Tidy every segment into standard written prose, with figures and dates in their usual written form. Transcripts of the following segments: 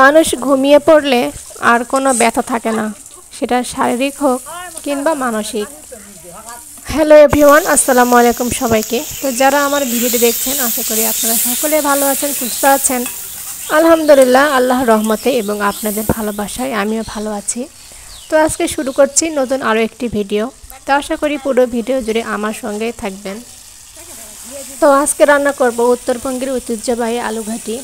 মানুষ ঘুমিয়ে পড়লে আর কোনো ব্যথা থাকে না, সেটা শারীরিক হোক কিংবা মানসিক। হ্যালো এভরিওয়ান, আসসালামু আলাইকুম সবাইকে। তো যারা আমার ভিডিওটি দেখছেন, আশা করি আপনারা সকলে ভালো আছেন, সুস্থ আছেন। আলহামদুলিল্লাহ, আল্লাহর রহমতে এবং আপনাদের ভালোবাসায় আমিও ভালো আছি। তো আজকে শুরু করছি নতুন আরও একটি ভিডিও। তো আশা করি পুরো ভিডিও জুড়ে আমার সঙ্গেই থাকবেন। তো আজকে রান্না করব উত্তরবঙ্গের ঐতিহ্যবাহী আলু ঘাটি।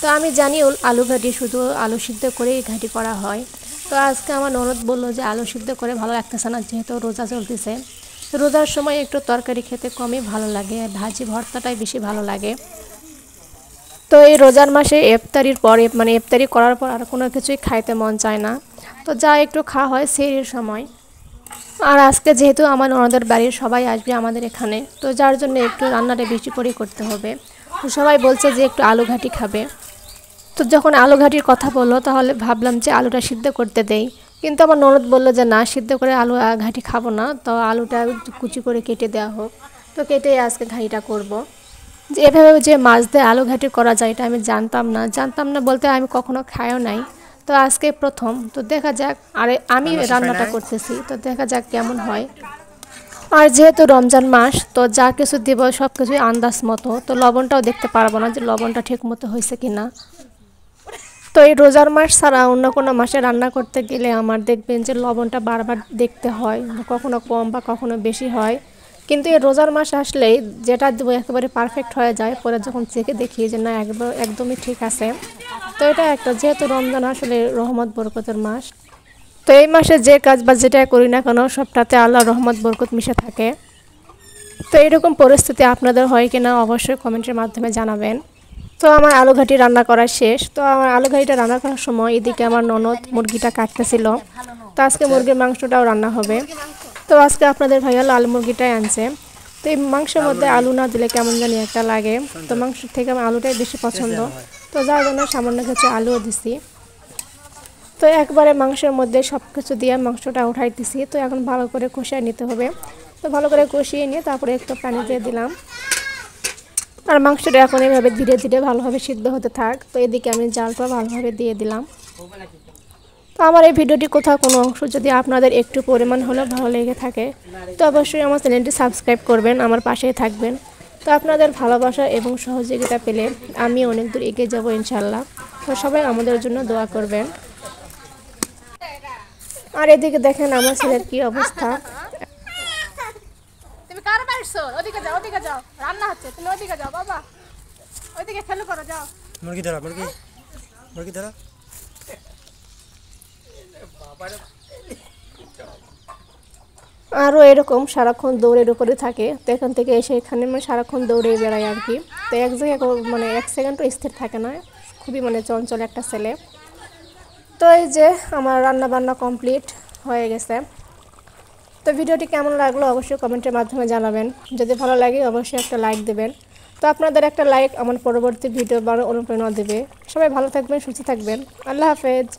তো আমি জানি আলু ঘাটি শুধু আলু সিদ্ধ করেই ঘাটি করা হয়। তো আজকে আমার ননদ বললো যে আলু সিদ্ধ করে ভালো লাগতেছে না, যেহেতু রোজা চলতেছে। তো রোজার সময় একটু তরকারি খেতে কমই ভালো লাগে, ভাজি ভর্তাটাই বেশি ভালো লাগে। তো এই রোজার মাসে ইফতারির পরে ইফতারি করার পর আর কোনো কিছুই খাইতে মন চায় না। তো যা একটু খাওয়া হয় সেহরির সময়। আর আজকে যেহেতু আমার ননদের বাড়ির সবাই আসবে আমাদের এখানে, তো যার জন্য একটু রান্নাটা বেশি করে করতে হবে। তো সবাই বলছে যে একটু আলু ঘাটি খাবে। তো যখন আলু ঘাটির কথা বললো, তাহলে ভাবলাম যে আলুটা সিদ্ধ করতে দেই। কিন্তু আমার ননদ বললো যে না, সিদ্ধ করে আলু ঘাটি খাবো না, তো আলুটা কুচি করে কেটে দেওয়া হোক। তো কেটে আজকে ঘাটিটা করব। যে এভাবে যে মাছ দিয়ে আলু ঘাটি করা যায় এটা আমি জানতাম না বলতে আমি কখনো খাইও নাই। তো আজকে প্রথম, তো দেখা যাক। আরে আমি রান্নাটা করতেছি, তো দেখা যাক কেমন হয়। আর যেহেতু রমজান মাস, তো যা কিছু দিব সব কিছুই আন্দাজ মতো। তো লবণটাও দেখতে পারবো না যে লবণটা ঠিক মতো হয়েছে কিনা। তো এই রোজার মাস ছাড়া অন্য কোনো মাসে রান্না করতে গেলে আমার দেখবেন যে লবণটা বারবার দেখতে হয়, কখনো কম বা কখনো বেশি হয়। কিন্তু এই রোজার মাস আসলেই যেটা দেবো একেবারে পারফেক্ট হয়ে যায়, পরে যখন চেখে দেখি যে না একদমই ঠিক আছে। তো এটা একটা, যেহেতু রমজান আসলে রহমত বরকতের মাস, তো এই মাসে যে কাজ বা যেটা করি না কেন সবটাতে আল্লাহ রহমত বরকত মিশে থাকে। তো এরকম পরিস্থিতি আপনাদের হয় কিনা অবশ্যই কমেন্টের মাধ্যমে জানাবেন। তো আমার আলু ঘাটি রান্না করা শেষ। তো আমার আলু ঘাটিটা রান্না করার সময় এদিকে আমার ননদ মুরগিটা কাটতেছিল। তো আজকে মুরগির মাংসটাও রান্না হবে। তো আজকে আপনাদের ভাইয়া লাল মুরগিটাই আনছে। তো এই মাংসের মধ্যে আলু না দিলে কেমন জানি একটা লাগে। তো মাংস থেকে আমার আলুটাই বেশি পছন্দ। তো যার জন্য সামান্য কিছু আলুও দিছি। তো একবারে মাংসের মধ্যে সব কিছু দিয়ে মাংসটা উঠাই দিছি। তো এখন ভালো করে কষিয়ে নিতে হবে। তো ভালো করে কষিয়ে নিয়ে তারপরে একটু পানি দিয়ে দিলাম। আর মাংসটা এখন এইভাবে ধীরে ধীরে ভালোভাবে সিদ্ধ হতে থাক। তো এদিকে আমি জালটা ভালোভাবে দিয়ে দিলাম। তো আমার এই ভিডিওটি কোথাও কোনো অংশ যদি আপনাদের একটু পরিমাণ হলেও ভালো লেগে থাকে, তো অবশ্যই আমার চ্যানেলটি সাবস্ক্রাইব করবেন, আমার পাশেই থাকবেন। তো আপনাদের ভালোবাসা এবং সহযোগিতা পেলে আমি অনেক দূর এগিয়ে যাব ইনশাল্লাহ। তো সবাই আমাদের জন্য দোয়া করবেন। আর এদিকে দেখেন আমার ছেলের কি অবস্থা। তুমি কার পারছো? ওদিকে যাও রান্না হচ্ছে, তুমি ওদিকে যাও বাবা, ওইদিকে খেলো করো, যাও। মুরগি ধরা আরও এরকম সারাক্ষণ দৌড়ের উপরে থাকে। তো এখান থেকে এসে এখানে সারাক্ষণ দৌড়ে বেড়ায় আর কি। তো এক জায়গায় এক সেকেন্ডও স্থির থাকে না, খুবই চঞ্চল একটা ছেলে। তো এই যে আমার রান্না বান্না কমপ্লিট হয়ে গেছে। তো ভিডিওটি কেমন লাগলো অবশ্যই কমেন্টের মাধ্যমে জানাবেন। যদি ভালো লাগে অবশ্যই একটা লাইক দেবেন। তো আপনাদের একটা লাইক আমার পরবর্তী ভিডিও বানানোর অনুপ্রেরণা দেবে। সবাই ভালো থাকবেন, সুস্থ থাকবেন। আল্লাহ হাফেজ।